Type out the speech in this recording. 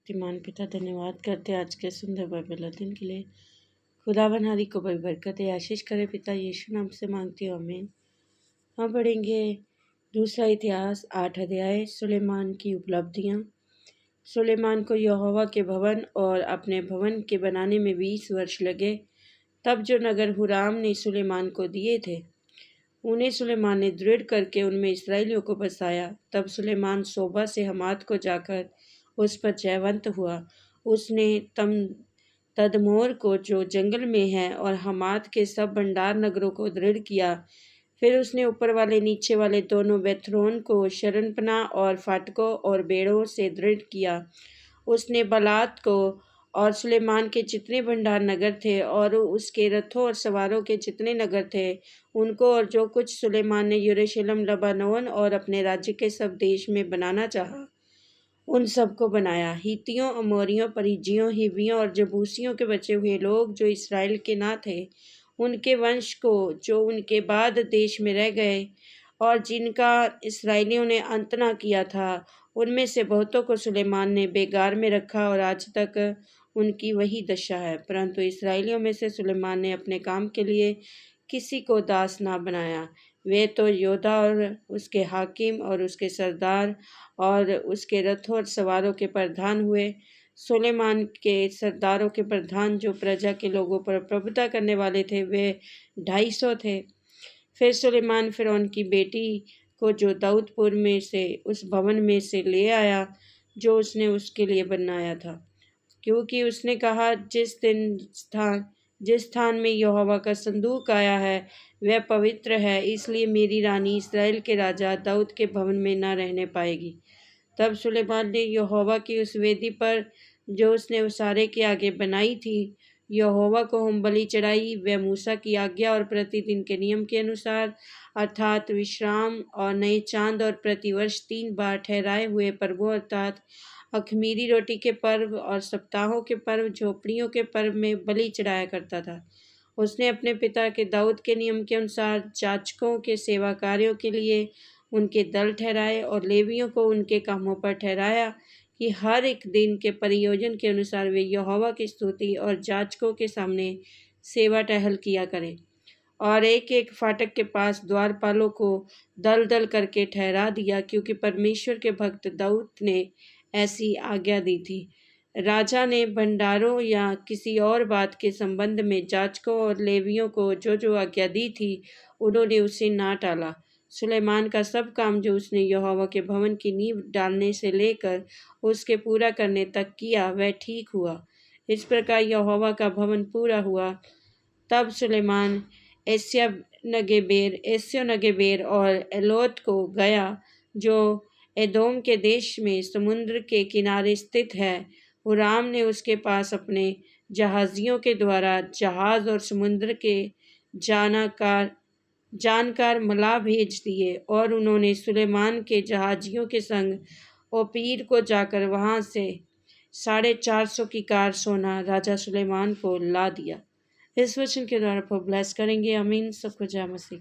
शक्तिमान पिता धन्यवाद करते हैं आज के सुंदर बाइबल दिन के लिए। खुदा बनारी को बड़ी बरकत आशीष करे पिता यीशु नाम से मांगती हूँ, आमीन। हम पढ़ेंगे दूसरा इतिहास 8 अध्याय सुलेमान की उपलब्धियाँ। सुलेमान को यहोवा के भवन और अपने भवन के बनाने में 20 वर्ष लगे। तब जो नगर हुराम ने सुलेमान को दिए थे उन्हें सुलेमान ने दृढ़ करके उनमें इसराइलियों को बसाया। तब सुलेमान सोबा से हमात को जाकर उस पर जयवंत हुआ। उसने तदमोर को जो जंगल में है और हमात के सब भंडार नगरों को दृढ़ किया। फिर उसने ऊपर वाले नीचे वाले दोनों बेथरोन को शरणपना और फाटकों और बेड़ों से दृढ़ किया। उसने बलात को और सुलेमान के जितने भंडार नगर थे और उसके रथों और सवारों के जितने नगर थे उनको और जो कुछ सुलेमान ने यरूशलेम लबानोन और अपने राज्य के सब देश में बनाना चाहा उन सब को बनाया। हित्तियों, अमोरियों, परिज्जियों, हिब्बियों और जबूसियों के बचे हुए लोग जो इसराइल के ना थे उनके वंश को जो उनके बाद देश में रह गए और जिनका इसराइलियों ने अंत ना किया था उनमें से बहुतों को सुलेमान ने बेगार में रखा और आज तक उनकी वही दशा है। परंतु इसराइलियों में से सुलेमान ने अपने काम के लिए किसी को दास ना बनाया। वे तो योद्धा और उसके हाकिम और उसके सरदार और उसके रथों और सवारों के प्रधान हुए। सुलेमान के सरदारों के प्रधान जो प्रजा के लोगों पर प्रभुता करने वाले थे वे 250 थे। फिर सुलेमान फ़िरौन की बेटी को जो दाऊदपुर में से उस भवन में से ले आया जो उसने उसके लिए बनाया था, क्योंकि उसने कहा जिस स्थान में यहोवा का संदूक आया है वह पवित्र है, इसलिए मेरी रानी इस्राएल के राजा दाऊद के भवन में न रहने पाएगी। तब सुलेमान ने यहोवा की उस वेदी पर जो उसने उसारे के आगे बनाई थी यहोवा को होम बलि चढ़ाई। वह मूसा की आज्ञा और प्रतिदिन के नियम के अनुसार अर्थात विश्राम और नए चांद और प्रतिवर्ष 3 बार ठहराए हुए पर्वों अर्थात अखमीरी रोटी के पर्व और सप्ताहों के पर्व, झोपड़ियों के पर्व में बलि चढ़ाया करता था। उसने अपने पिता के दाऊद के नियम के अनुसार जाचकों के सेवा कार्यों के लिए उनके दल ठहराए और लेवियों को उनके कामों पर ठहराया कि हर एक दिन के परियोजन के अनुसार वे यहोवा की स्तुति और जाचकों के सामने सेवा टहल किया करें। और एक एक फाटक के पास द्वारपालों को दल दल करके ठहरा दिया, क्योंकि परमेश्वर के भक्त दाऊद ने ऐसी आज्ञा दी थी। राजा ने भंडारों या किसी और बात के संबंध में जाचकों और लेवियों को जो जो आज्ञा दी थी उन्होंने उसे ना टाला। सुलेमान का सब काम जो उसने यहोवा के भवन की नींव डालने से लेकर उसके पूरा करने तक किया वह ठीक हुआ। इस प्रकार यहोवा का भवन पूरा हुआ। तब सुलेमान एस्योनगेबेर और एलोत को गया जो एदोम के देश में समुद्र के किनारे स्थित है। हुराम ने उसके पास अपने जहाजियों के द्वारा जहाज और समुद्र के जानकार मलाह भेज दिए और उन्होंने सुलेमान के जहाजियों के संग ओपीर को जाकर वहां से 450 की कार सोना राजा सुलेमान को ला दिया। इस वचन के द्वारा ब्लेस करेंगे, आमीन। सबको जय मसीह।